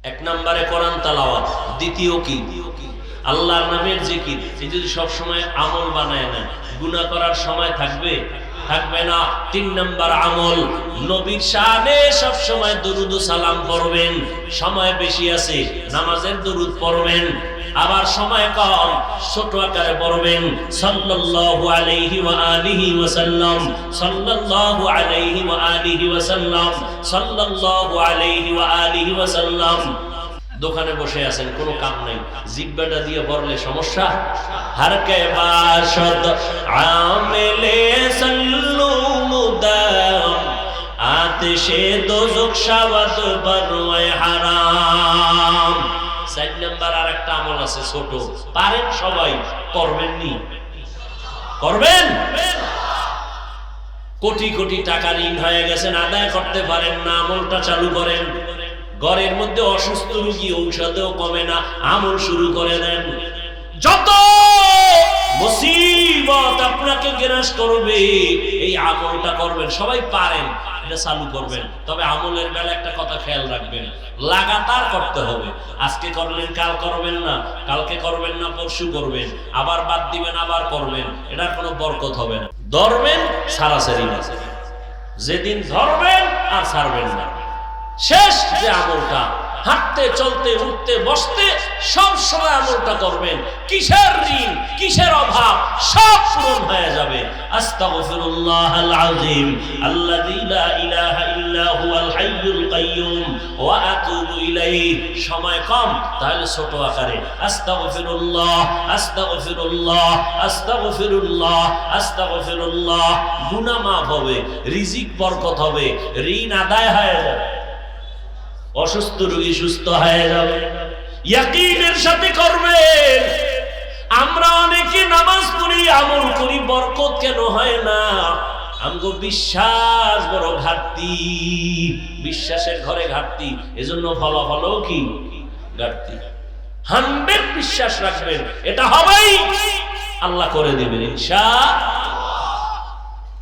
এক নম্বরে কোরআন তেলাওয়াত, দ্বিতীয় কি আল্লাহর নামের জিকির। এই যদি সব সময় আমল বানায় না, গুনাহ করার সময় থাকবে না। 3 নম্বর আমল, নবীর শানে সব সময় দরুদ ও সালাম পড়বেন। সময় বেশি আছে, নামাজের দরুদ পড়বেন। আবার সময় কম, ছোট আকারে পড়বেন সাল্লাল্লাহু আলাইহি ওয়া আলিহি ওয়া সাল্লাম, সাল্লাল্লাহু আলাইহি ওয়া আলিহি ওয়া সাল্লাম, সাল্লাল্লাহু আলাইহি ওয়া আলিহি ওয়া সাল্লাম। দোকানে বসে আছেন, কোনো কাম নাই, জিহ্বাটা দিয়ে পড়লে সমস্যা। হর কে বাশদ আমেলে সাল্লু মুদাম, আতিশে দোজখ শাওয়াত বরওয়ায় হারাম। 4 নাম্বার আর একটা আমল আছে ছোট, পারেন সবাই, করবেন নি? করবেন? কোটি কোটি টাকা ঋণ হয়ে গেছেন, আদায় করতে পারেন না, আমলটা চালু করেন। ঘরের মধ্যে অসুস্থ রোগী, ঔষধেও কমে না, আমল শুরু করে দেন। যত মুসিবত আপনাকে গ্রাস করবে, এই আমলটা করবেন। সবাই পারেন, এটা চালু করবেন। তবে আমলের বেলা একটা কথা খেয়াল রাখবেন, লাগাতার করতে হবে। আজকে করলেন, কাল করবেন না, কালকে করবেন না, পরশু করবেন, আবার বাদ দিবেন, আবার করবেন। এটার কোনো বরকত হবে না। ধরবেন, সারাসারি না। যেদিন ধরবেন আর ছাড়বেন না, শেষ যে আমলটা, হাঁটতে চলতে উঠতে বসতে সব সময় আমলটা করবেন। কিসের ঋণ, কিসের অভাব, সব পূরণ হয়ে যাবে। আস্তাগফিরুল্লাহাল আযীম আল্লাযী লা ইলাহা ইল্লা হুয়াল হাইয়ুল কাইয়্যুম ওয়া আতুবু ইলাইহি। সময় কম, তাহলে ছোট আকারে আস্তাগফিরুল্লাহ, আস্তাগফিরুল্লাহ, আস্তাগফিরুল্লাহ, আস্তাগফিরুল্লাহ। গুনাহ মাফ হবে, রিজিক বরকত হবে, ঋণ আদায় হয়ে যাবে, অসুস্থ রোগী সুস্থ হয়ে যাবে। ইয়াকিনের সাথে করবেন। আমরা অনেকে নামাজ পড়ি, আমল করি, বরকত কেন হয় না? আমগো বিশ্বাস বড় ঘাটতি, বিশ্বাসের ঘরে ঘাটতি, এজন্য ফলাফলও কি ঘাটতি। 100 বিশ্বাস রাখবেন, এটা হবেই, আল্লাহ করে দিবেন ইনশাআল্লাহ।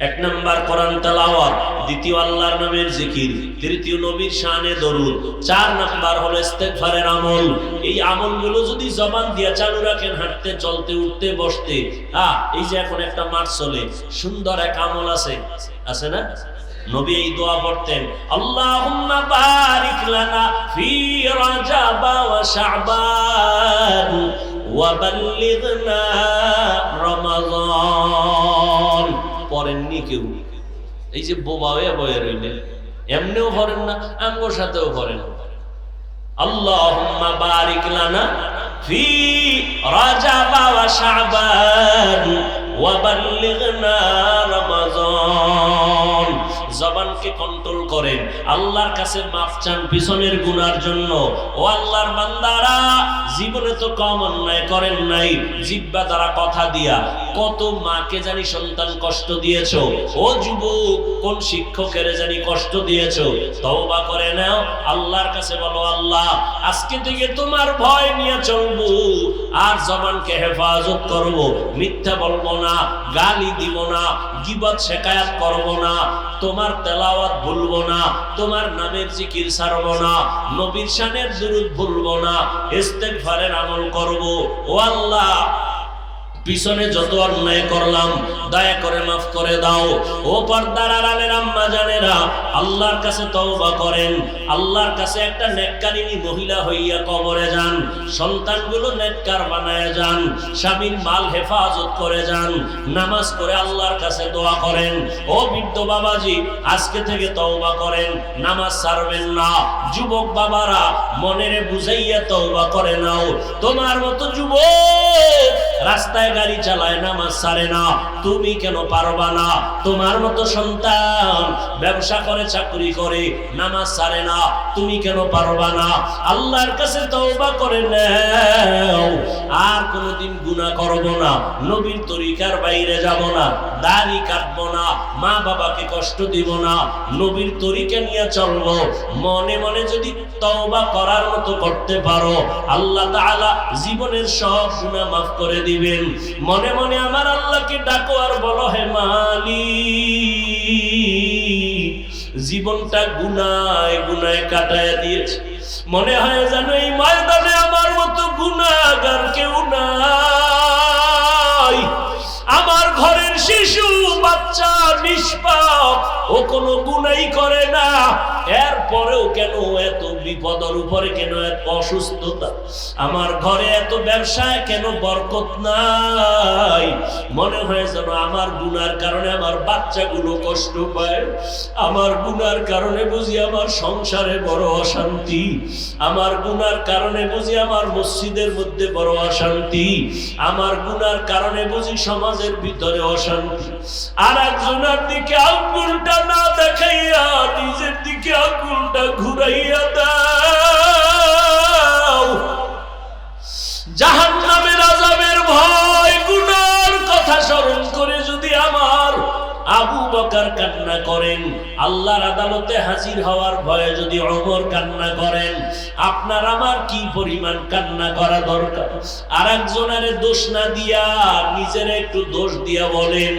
1 নাম্বার কোরআন তেলাওয়াত, দ্বিতীয় আল্লাহর নামের জিকির, তৃতীয় নবীর শানে দরুদ, 4 নাম্বার হলো ইস্তেগফারের আমল। এই আমলগুলো যদি জবান দিয়ে চালু রাখেন, হাঁটতে চলতে উঠতে বসতে। এই যে এখন একটা মাস চলে, সুন্দর এক আমল আছে না? নবী এই দোয়া পড়তেন, আল্লাহুম্মা বারিক লানা ফি রাজাব ওয়া শাবান ওয়া বাল্লিগনা রমাদান। পড়েননি কেউ? এই যে বোবা হয়ে বয়ে রইলেন, এমনিও পড়েন না, আঙ্গুর সাথেও পড়েন। আল্লাহুম্মা বারিক লানা ফি রাজাব ওয়া শাবান ওয়া বাল্লিগনা রমাদান। জবানকে কন্ট্রোল করেন, আল্লাহর কাছে মাফ চান পিছনের গুনার জন্য। ও আল্লাহর বান্দারা, জীবনে তো কম অন্যায় করেন নাই, জিহ্বা দ্বারা কথা দিয়া কত মাকে জানি সন্তান কষ্ট দিয়েছো। ও যুবক, কোন শিক্ষকের জানি কষ্ট দিয়েছো। তওবা করে নাও, আল্লাহর কাছে বলো, আল্লাহ আজকে থেকে তোমার ভয় নিয়ে চলবো, আর জবানকে হেফাজত করব, মিথ্যা বলবো না, গালি দিব না, গীবত শিকায়াত করব না, তোমার তেলাওয়াত ভুলবো না, তোমার নামের জিকির ছাড়বো না, নবীর শানের দুরূদ ভুলবো না, ইস্তেগফারের আমল করব। ও আল্লাহ, পিছনে যত অন্যায় করলাম দয়া করে মাফ করে দাও। ও পর্দার আড়ালের আম্মা জানেরা, আল্লাহর কাছে তওবা করেন, আল্লাহর কাছে একটা নেককারিনী মহিলা হইয়া কবরে যান, সন্তানগুলো নেককার বানায় যান, স্বামীর মাল হেফাজত করে যান, নামাজ করে আল্লাহর কাছে দোয়া করেন। ও বৃদ্ধ বাবাজি, আজকে থেকে তওবা করেন, নামাজ ছাড়বেন না। যুবক বাবারা, মনেরে বুঝাইয়া তওবা করে নাও। তোমার মতো যুবক রাস্তায় গাড়ি চালায়, নামাজ ছাড়ে না, তুমি কেন পারবা না? তোমার মতো সন্তান ব্যবসা করে, চাকরি করে, নামাজ ছাড়ে না, তুমি কেন পারবা না? আল্লাহর কাছে তওবা করে নাও, আর কোনোদিন গুনাহ করব না, নবীর তরিকার বাইরে যাব না, দাড়ি কাটবো না, মা বাবাকে কষ্ট দিব না, নবীর তরিকা নিয়ে চলবো। মনে মনে যদি তওবা করার মতো করতে পারো, আল্লাহ তাআলা জীবনের সব গুনাহ মাফ করে দিবেন। মনে মনে আমার আল্লাহকে ডাকো আর বলো, হে মালিক, জীবনটা গুনায় গুনায় কাটায় দিয়েছি। মনে হয় যেন এই ময়দানে আমার মতো গুনাহগার কেউ নাই। আমার ঘরের শিশু বাচ্চা নিষ্পাপ, ও কোনো গুনাই করে না, এরপরেও কেন এত বিপদের উপরে, কেন এত অসুস্থতা, আমার ঘরে এত ব্যবসায় কেন বরকত নাই। মনে হয় যেন আমার গুনার কারণে আমার বাচ্চাগুলো কষ্ট পায়, আমার গুনার কারণে বুঝি আমার সংসারে বড় অশান্তি, আমার গুনার কারণে বুঝি আমার মসজিদের মধ্যে বড় অশান্তি, আমার গুনার কারণে বুঝি সমাজের ভিতরে অশান্তি। আর একজনের দিকে আঙ্গুলটা না দেখাইয়া নিজের দিকে আঙ্গুলটা ঘুরাইয়া দাও। জাহান্নামের আযাবের ভয়, গুনার কথা স্মরণ করে যদি আমার আবু বকর কান্না করেন, আল্লাহর আদালতে হাজির হওয়ার ভয়ে যদি ওমর কান্না করেন, আপনার আমার কি পরিমাণ কান্না করা দরকার। আর একজনের দোষ না দিয়া নিজের একটু দোষ দিয়া বলেন,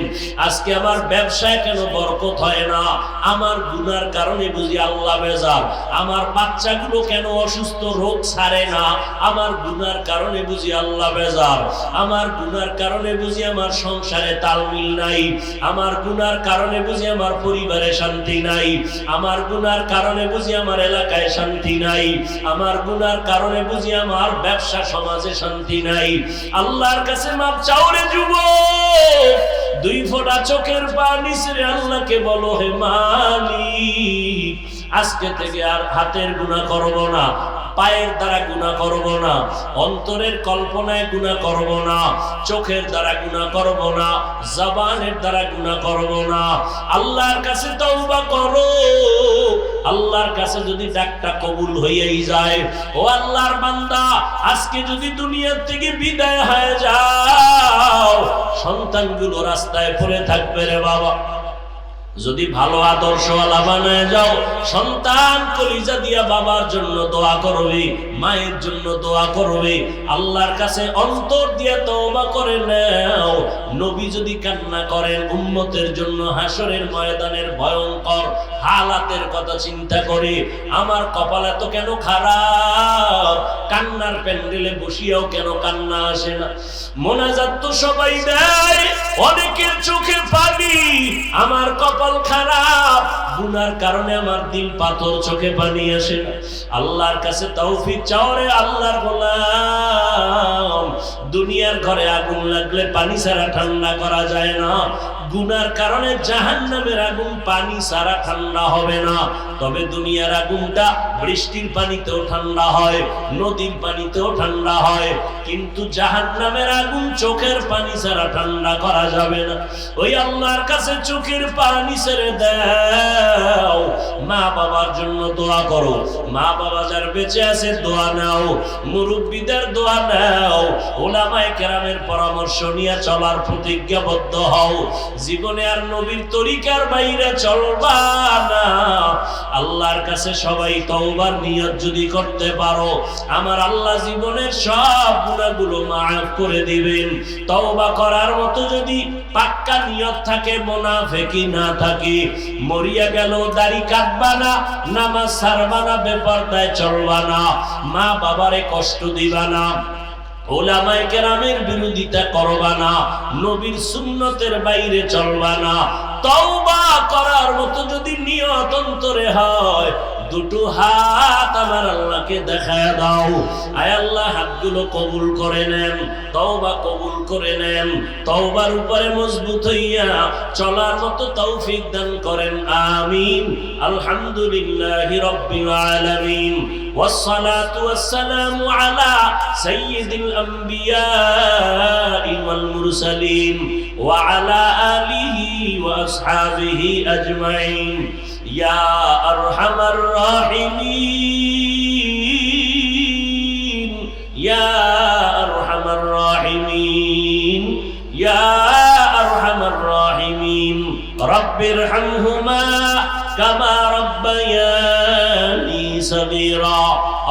আজকে আমার ব্যবসায় কেন বরকত হয় না, আমার গুনার কারণে বুঝি আল্লাহ বেজার, আমার বাচ্চাগুলো কেন অসুস্থ, রোগ ছাড়ে না, আমার গুনার কারণে বুঝি আল্লাহ বেজার, আমার গুনার কারণে বুঝি আমার সংসারে তালমিল নাই, আমার গুনার কারণে বুঝি আমার পরিবারে শান্তি নাই, আমার গুনার কারণে বুঝি আমার এলাকায় শান্তি নাই, আমার গুনার কারণে বুঝি আমার ব্যবসা সমাজে শান্তি নাই। আল্লাহর কাছে মাপ চাও রে যুবক, দুই ফোঁটা চোখের পানি ছেড়ে আল্লাহকে বলো, হে মালিক, আজকে থেকে আর হাতের গুনাহ করব না, পায়ের দ্বারা গুনাহ করব না, অন্তরের কল্পনায় গুনাহ করব না, চোখের দ্বারা গুনাহ করব না, জবানের দ্বারা গুনাহ করব না। আল্লাহর কাছে তওবা করো। আল্লাহর কাছে যদি ডাকটা কবুল হইয়াই যায়, ও আল্লাহর বান্দা, আজকে যদি দুনিয়ার থেকে বিদায় হয়ে যাও, সন্তানগুলো রাস্তায় পড়ে থাকবে রে বাবা। যদি ভালো আদর্শওয়ালা বানায় যাও, সন্তান কলিজা দিয়া বাবার জন্য দোয়া করবে, মায়ের জন্য দোয়া করবে, আল্লাহর কাছে অন্তর দিয়া তওবা করে নাও। নবী যদি কান্না করেন উম্মতের জন্য হাসরের ময়দানের ভয়ঙ্কর হালাতের কথা চিন্তা করে, আমার কপাল এত কেন খারাপ, কান্নার প্যান্ডেলে বসিয়াও কেন কান্না আসে না। মোনাজাত তো সবাই দেয়, অনেকের চোখে পানি, আমার কপাল খারাপ, গুনার কারণে আমার দিল পাথর, চোখে পানি আসে না। আল্লাহর কাছে তৌফিক চাও রে আল্লাহর গোলাম। দুনিয়ার ঘরে আগুন লাগলে পানি ছাড়া ঠান্ডা করা যায় না, গুনার কারণে জাহান্নামের আগুন পানি ছাড়া ঠান্ডা হবে না। তবে দুনিয়ার আগুনটা বৃষ্টির পানিতেও ঠান্ডা হয়, নদীর পানিতেও ঠান্ডা হয়, কিন্তু জাহান্নামের আগুন চোখের পানি ছাড়া ঠান্ডা করা যাবে না। ওই আল্লাহর কাছে চোখের পানি ছেড়ে দাও। মা বাবার জন্য দোয়া করো, মা বাবা যার বেঁচে আছে দোয়া নাও, মুরব্বীদের দোয়া নাও, ওলামায়ে কেরামের পরামর্শ নিয়ে চলার প্রতিজ্ঞাবদ্ধ হও। জীবনে আর নবীর তরিকার বাইরে চলবা না। আল্লাহর কাছে সবাই তওবার নিয়ত যদি করতে পারো, আমার আল্লাহ জীবনের সব গুনাহগুলো মাফ করে দিবেন। তওবা করার মতো যদি পাক্কা নিয়ত থাকে, মুনাফিকি না থাকে, মরিয়া গেল দাড়ি কাটবা না, নামাজ ছাড়বা না, বেপরদায় চলবা না, মা বাবারে কষ্ট দিবা না, ওলামায়ে কেরামের বিরোধিতা করবা না, নবীর সুন্নতের বাইরে চলবা না। তওবা করার মতো যদি নিয়ত অন্তরে হয়, দুটো হাত আমার আল্লাহকে দেখায় দাও। আয় আল্লাহ, হাতগুলো কবুল করে নেন, তওবা কবুল করে নেন, তওবার উপরে মজবুত হইয়া চলার মতো তৌফিক দান করেন। আমিন। আলহামদুলিল্লাহি রাব্বিল আলামিন, ওয়াসসালাতু ওয়াসসালামু আলা সাইয়্যিদিল আমবিয়াই ওয়াল মুরসালিন ওয়া আলা আলিহি ওয়া আসহাবিহি আজমাইন। ইয়া আরহামার রাহিমিন, ইয়া আরহামার রাহিমিন, ইয়া আরহামার রাহিমিন। রব্বিরহামহুমা কামা রব্বায়ানি সগীরা।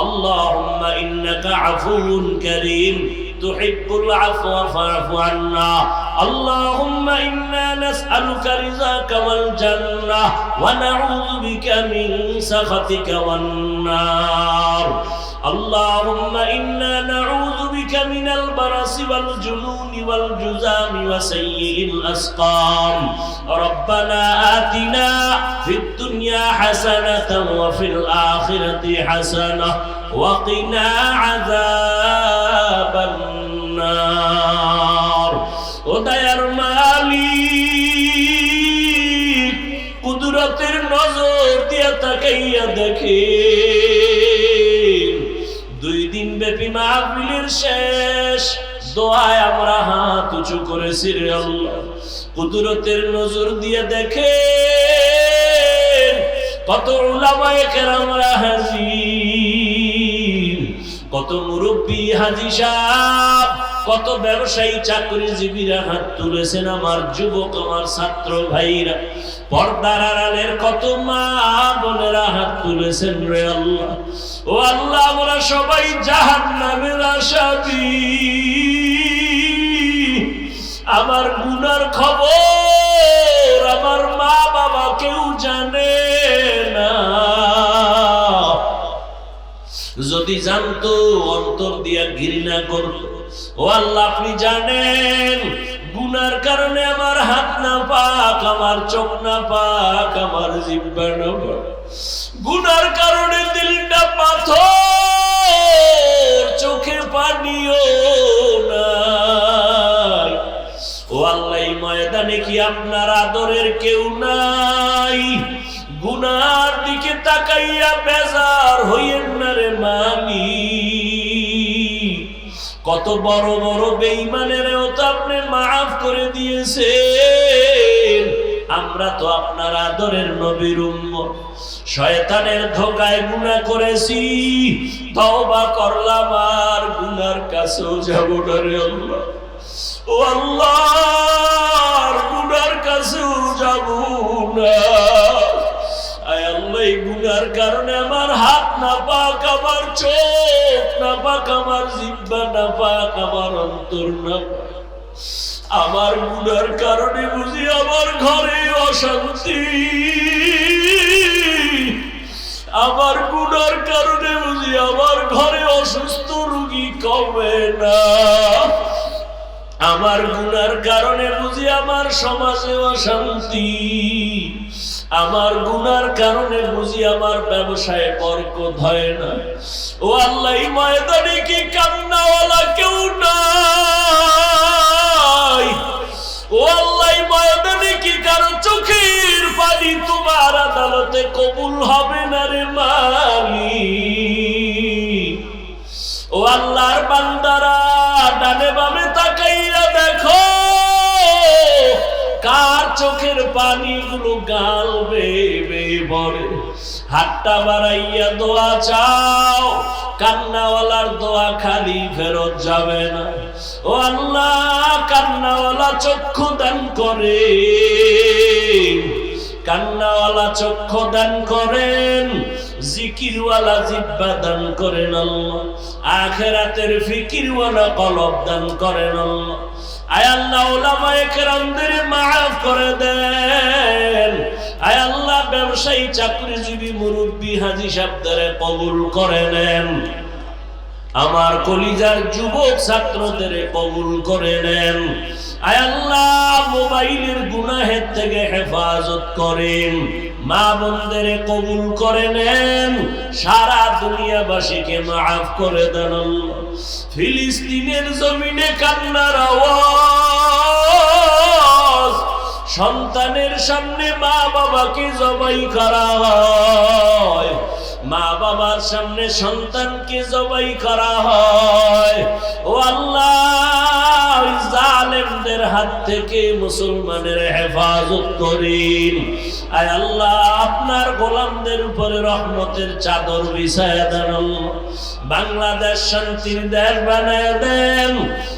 আল্লাহুম্মা ইন্নাকা আফুউন কারীম তুহিব্বুল আফওয়া ফা'ফু আন্না আল্লাহুম্মা ইন্না নাসআলুকা রিযাকা ওয়াল জান্নাহ ওয়া নাউযু বিকা মিন সাখাতিকা ওয়ান নার اللهم إنا نعوذ بك من البرص والجنون والجذام وسيء الأسقام ربنا آتنا في الدنيا حسنة وفي الآخرة حسنة وقنا عذاب النار ودير مالك قدرتের নজর দিয়া তাকাইয়া দেখে 2 দিন ব্যাপী মাহফিলের শেষ দোয়ায় আমরা হাত উঁচু করেছি রে আল্লাহ কুদরতের নজর দিয়ে দেখেন কত উলামায়ে কেরামরা হাজির কত মুরব্বি হাজী সাহেব কত ব্যবসায়ী চাকরিজীবীরা হাত তুলেছেন আমার যুবক আমার ছাত্র ভাইরা পর্দার আড়ালের কত মা বোনেরা হাত তুলেছেন রে আল্লাহ ও আল্লাহ আমরা সবাই জাহান্নামের আসামি আমার গুনার খবর আমার মা বাবা কেউ জানে না যদি জানতো অন্তর দিয়া ঘৃণা করত ও আল্লাহ আপনি জানেন গুনার কারণে আমার হাত না পাক আমার চোখ না পাক আমার জিহ্বা না পাক গুনার কারণে দিলটা পাথর চোখে পানিও নাই ও আল্লাহ এই ময়দানে কি আপনার আদরের কেউ নাই গুনার দিকে তাকাইয়া বেজার হইয়েন না রে মালিক কত বড় বড় বেঈমানেরও তো আপনি মাফ করে দিয়েছেন আমরা তো আপনার আদরের নবীর উম্মত শয়তানের ধোঁকায় গুনাহ করেছি তওবা করলাম আর গুনার কাছেও যাব না রে আল্লাহ ও আল্লাহ গুনার কাছেও যাব না আয় আল্লাহ এই গুনার কারণে আমার হাত না পাক আমার চোখ না পাক আমার জিহ্বা না পাক আমার অন্তর না পাক আমার গুনার কারণে বুঝি আমার ঘরে অশান্তি আমার গুনার কারণে বুঝি আমার ঘরে অসুস্থ রোগী কমে না আমার গুনার কারণে বুঝি আমার সমাজে অশান্তি আমার গুনার কারণে বুঝি আমার ব্যবসায় বরকত হয় না ও আল্লাহ এই ময়দানে কি কান্নাওয়ালা কেউ নাই ও আল্লাহ এই ময়দানে কি কারো চোখের পানি তোমার আদালতে কবুল হবে না রে মালিক ও আল্লাহর বান্দারা ডানে বামে তাকাইয়া দেখো কার চোখের পানিগুলো গাল বেয়ে পড়ে হাতটা বাড়াইয়া দোয়া চাও কান্নাওয়ালার দোয়া খালি ফেরত যাবে না ও আল্লাহ কান্নাওয়ালা চক্ষু দান করে কান্নাওয়ালা চক্ষু দান করেন জিকিরওয়ালা জিহ্বা দান করেন আল্লাহ আখিরাতের ফিকিরওয়ালা কলব দান করেন আল্লাহ আয় আল্লাহ উলামায়ে কেরামদের মাফ করে দেন আয় আল্লাহ ব্যবসায়ী চাকরিজীবী মুরব্বি হাজী সাহেবদের কবুল করে নেন আমার কলিজার যুবক ছাত্রদের কবুল করে নেন আয় আল্লাহ মোবাইলের গুনাহের থেকে হেফাজত করেন মা বোনদের কবুল করে নেন সারা দুনিয়াবাসীকে মাফ করে দেন আল্লাহ ফিলিস্তিনের জমিনে কান্নার আওয়াজ সন্তানের সামনে মা বাবাকে জবাই করা হয় মা বাবার সামনে সন্তানকে জবাই করা হয় ও আল্লাহ জালেমদের হাত থেকে মুসলমানের হেফাজত করেন আয় আল্লাহ আপনার গোলামদের উপরে রহমতের চাদর বিছায়া দেন বাংলাদেশ শান্তির দেশ বানায় দেন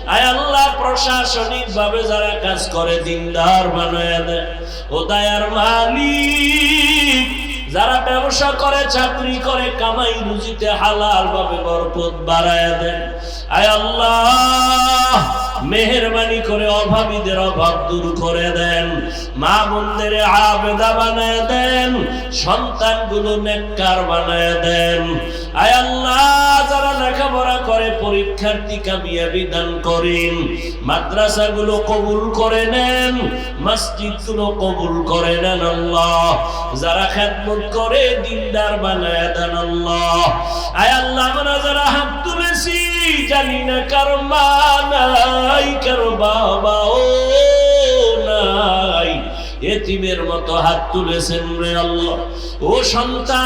আয় আল্লাহ প্রশাসনিক ভাবে যারা কাজ করে দিনদার বানায় দেন ও দয়ার মালিক যারা ব্যবসা করে, চাকরি করে, কামাই রুজিতে হালাল ভাবে বরকত বাড়ায়া দেন। আয় আল্লাহ, মেহেরবানি করে অভাবীদের অভাব দূর করে দেন, মা বোনদের আবেদা বানায় দেন, সন্তানগুলো নেককার বানায় দেন। আয় আল্লাহ, যারা লেখাপড়া করে পরীক্ষার্থী কামিয়াবি দান করেন, মাদ্রাসাগুলো কবুল করে নেন, মসজিদগুলো কবুল করে নেন আল্লাহ। যারা খেদমত করে দিনদার বানায় দেন আল্লাহ। আয় আল্লাহ, আমরা যারা হাত তুলেছি জানি না কারো মা নাই, কারো বাবাও নাই, এতিমের মতো হাত তুলেছেন রে আল্লাহ। ও সন্তান,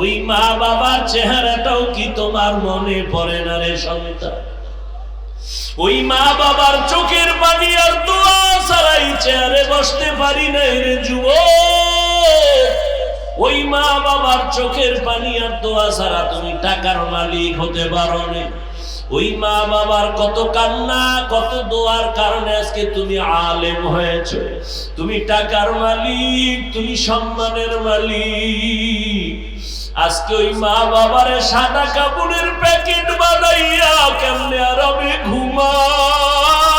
ওই মা বাবার চেহারাটাও কি তোমার মনে পড়ে না রে সন্তান? ওই মা বাবার চোখের পানি আর দোয়া ছাড়াই চেয়ারে বসতে পারি না রে যুবক। ওই মা বাবার চোখের পানি আর দোয়া ছাড়া তুমি টাকার মালিক হতে পারো না। ওই মা বাবার কত কান্না, কত দোয়ার কারণে আজকে তুমি আলেম হয়েছো, তুমি টাকার মালিক, তুমি সম্মানের মালিক। আজকে ওই মা বাবারে সাদা কাপড়ের প্যাকেট বানাইয়া কেমনে আরামে ঘুমাও।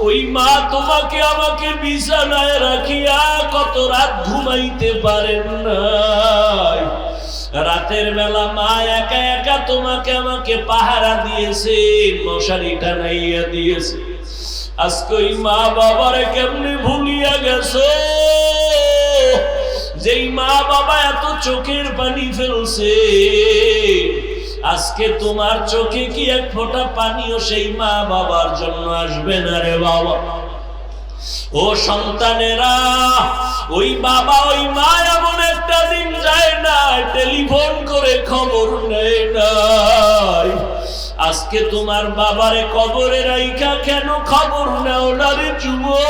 ওই মা তোমাকে আমাকে বিছানায় রাখিয়া কত রাত ঘুমাইতে পারেন নাই। রাতের বেলা মা একা একা তোমাকে আমাকে পাহারা দিয়েছে, মশারি টানাইয়া দিয়েছে। আজকে ওই মা বাবারে কেমনে ভুলিয়া গেছো? যেই মা বাবা এত চোখের পানি ফেলছে, আজকে তোমার চোখে কি এক ফোঁটা পানিও সেই মা বাবার জন্য আসবে না রে বাবা? ও সন্তানেরা, ওই বাবা ওই মা এমন একটা দিন যায় না টেলিফোন করে খবর নেয় নাই। আজকে তোমার বাবারে কবরে রাইখা কেন খবর নাও না রে যুবক?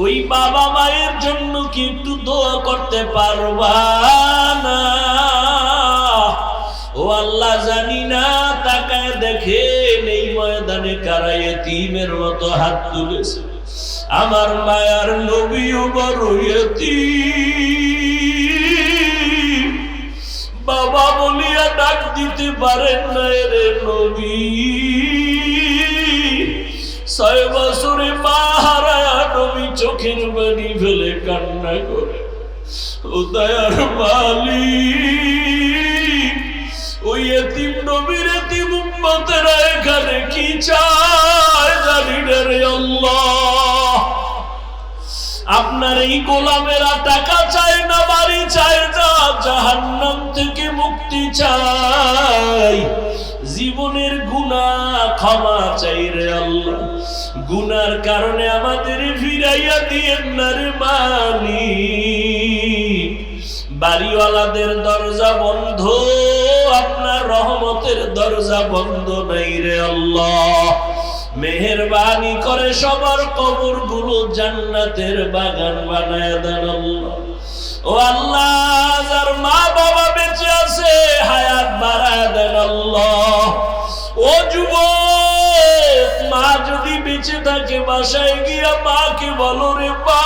ওই বাবা মায়ের জন্য কি একটু দোয়া করতে পারবা না? ও আল্লাহ, জানি না তাকায় দেখেন এই ময়দানে কারা ইতিমের মতো হাত তুলেছে। আমার মায়ার নবীও বড় ইতিম, বাবা বলিয়া ডাক দিতে পারেন না রে নবী। 6 বছরে মা হারায়া নবী চোখের পানি ফেলে কান্না করে। ও দয়ার মালিক, ওই এতিম নবীর এতিম উম্মতেরা এখানে কি চায় জানি না রে আল্লাহ। আপনার এই গোলামেরা টাকা চায় না, বাড়ি চায় না, জাহান্নাম থেকে মুক্তি চায়, জীবনের গুনাহ ক্ষমা চাই রে আল্লাহ। গুনার কারণে আমাদের ফিরাইয়া দিয়েন না রে মালিক। বাড়িওয়ালাদের দরজা বন্ধ, আপনার রহমতের দরজা বন্ধ নাই রে আল্লাহ। মেহেরবানি করে সবার কবরগুলো জান্নাতের বাগান বানায় দেন আল্লাহ। ও আল্লাহ, যার মা বাবা বেঁচে আছে হায়াত বাড়ায় দেন আল্লাহ। ও যুবক, মা যদি বেঁচে থাকে বাসায় গিয়া মাকে বলো রে মা।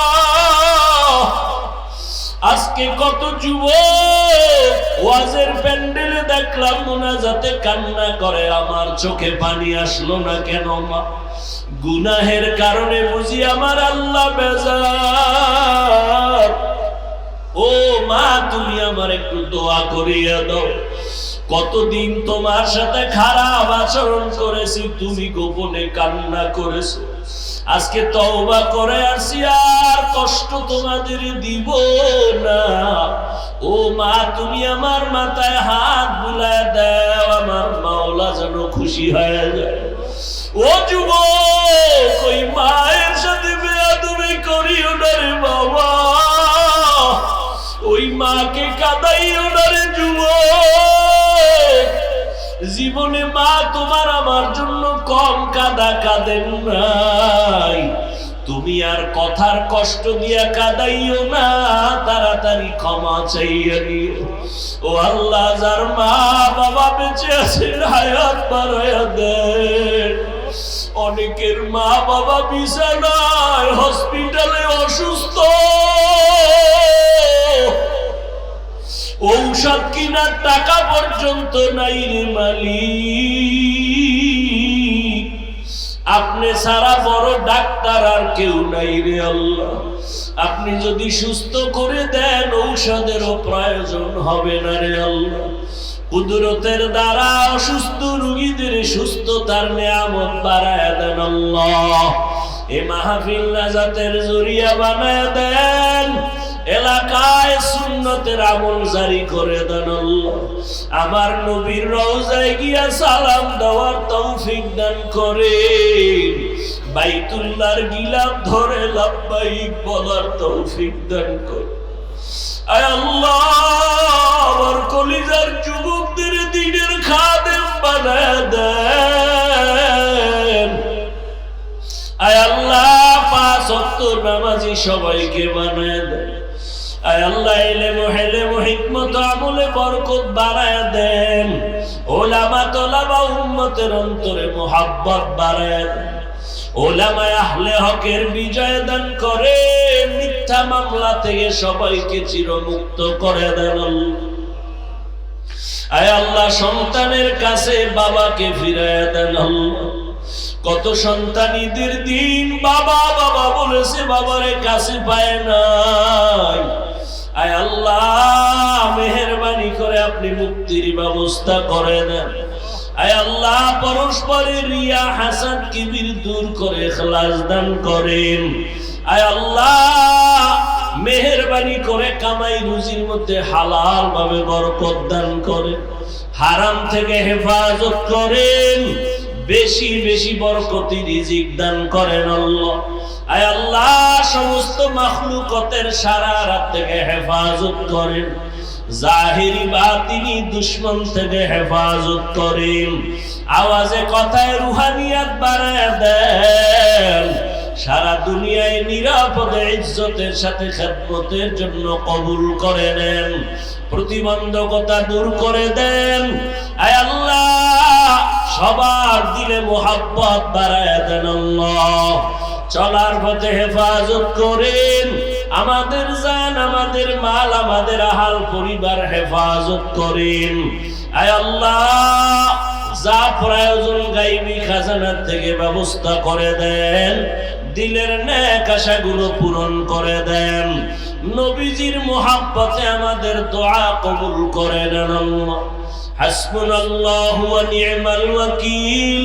আজকে কত যুবক ওয়াজের প্যান্ডেলে দেখলাম মুনাজাতে কান্না করে, আমার চোখে পানি আসলো না কেন মা? গুনাহের কারণে বুঝি আমার আল্লাহ বেজার। ও মা, তুমি আমার একটু দোয়া করিয়া দাও। কতদিন তোমার সাথে খারাপ আচরণ করেছি, তুমি গোপনে কান্না করেছো। আজকে তওবা করে আসি, আর কষ্ট তোমাদের দিব না। ও মা, তুমি আমার মাথায় হাত বুলায় দাও, আমার মাওলা যেন খুশি হয়ে যায়। ও যুবক, ওই মায়ের সাথে বেয়াদবি করিও না রে বাবা। ওই মাকে কাঁদাইও না রে যুবক। জীবনে মা তোমার আমার জন্য কম কাঁদা কাঁদেন নাই। তুমি আর কথার কষ্ট দিয়া কাঁদাইও না, তাড়াতাড়ি ক্ষমা চাইয়া নিও। ও আল্লাহ, যার মা বাবা বেঁচে আছে হায়াত বাড়াইয়া দেন। অনেকের মা বাবা বিছানায়, হসপিটালে অসুস্থ, ঔষধ কিনার টাকা পর্যন্ত নাই রে মালিক। আপনি সারা বড় ডাক্তার আর কেউ নাই রে আল্লাহ। আপনি যদি সুস্থ করে দেন, ঔষধেরও প্রয়োজন হবে না রে আল্লাহ। কুদরতের দ্বারা অসুস্থ রোগীদের সুস্থতার নিয়ামত বাড়ায় দেন আল্লাহ। এ মাহফিল নাজাতের জরিয়া বানায় দেন, এলাকায় সুন্নতের আমল জারি করে দেন আল্লাহ। আমার নবীর রওজায় গিয়া সালাম দেওয়ার তৌফিক দান করেন, বাইতুল্লাহর গিলাফ ধরে লাব্বাইক বলার তৌফিক দান করেন। আয় আল্লাহ, আমার কলিজার যুবকদের দ্বীনের খাদেম বানায় দেন। আয় আল্লাহ, 5 ওয়াক্ত নামাজি সবাইকে বানায় দেন। আয় আল্লাহ, ইলম ও হিকমত আমলে বরকত বাড়ায় দেন। উলামা তোলাবা উম্মতের অন্তরে মুহাব্বত বাড়ায় দেন। উলামায়ে আহলে হকের বিজয় দান করে, মিথ্যা মামলা থেকে সবাইকে চিরমুক্ত করে দেন। আয় আল্লাহ, সন্তানের কাছে বাবাকে ফিরায় দেন আল্লাহ। কত সন্তান ঈদের দিন বাবা বাবা বলেছে, বাবারে কাছে পায় নাই। আয় আল্লাহ, মেহেরবানি করে আপনি মুক্তির ব্যবস্থা করে দেন। আয় আল্লাহ, পরস্পরের রিয়া হাসাদ কিবির দূর করে ইখলাস দান করেন। আয় আল্লাহ, মেহেরবানি করে কামাই রুজির মধ্যে হালাল ভাবে বরকত দান করেন, হারাম থেকে হেফাজত করেন, বেশি বেশি বরকতি রিজিক দান করেন আল্লাহ। আয় আল্লাহ, সমস্ত মাখলুকতের সারা রাত থেকে হেফাজত করেন, জাহিরি বাতিনি দুশমন থেকে হেফাজত করেন, আওয়াজে কথায় রুহানিয়াত বাড়ায় দেন, সারা দুনিয়ায় নিরাপদে ইজ্জতের সাথে খেদমতের জন্য কবুল করে নেন, প্রতিবন্ধকতা দূর করে দেন। আয় আল্লাহ, সবার দিলে মোহাব্বত বাড়ায় দেন আল্লাহ। চলার পথে হেফাজত করেন, আমাদের জান, আমাদের মাল, আমাদের আহাল পরিবার হেফাজত করেন। আয় আল্লাহ, যা প্রয়োজন গাইবি খাজানার থেকে ব্যবস্থা করে দেন, দিলের নেক আশাগুলো পূরণ করে দেন। নবীজির মোহাব্বতে আমাদের দোয়া কবুল করে নেন আল্লাহ। হাসবুনাল্লাহু ওয়া নি'মাল ওয়াকিল।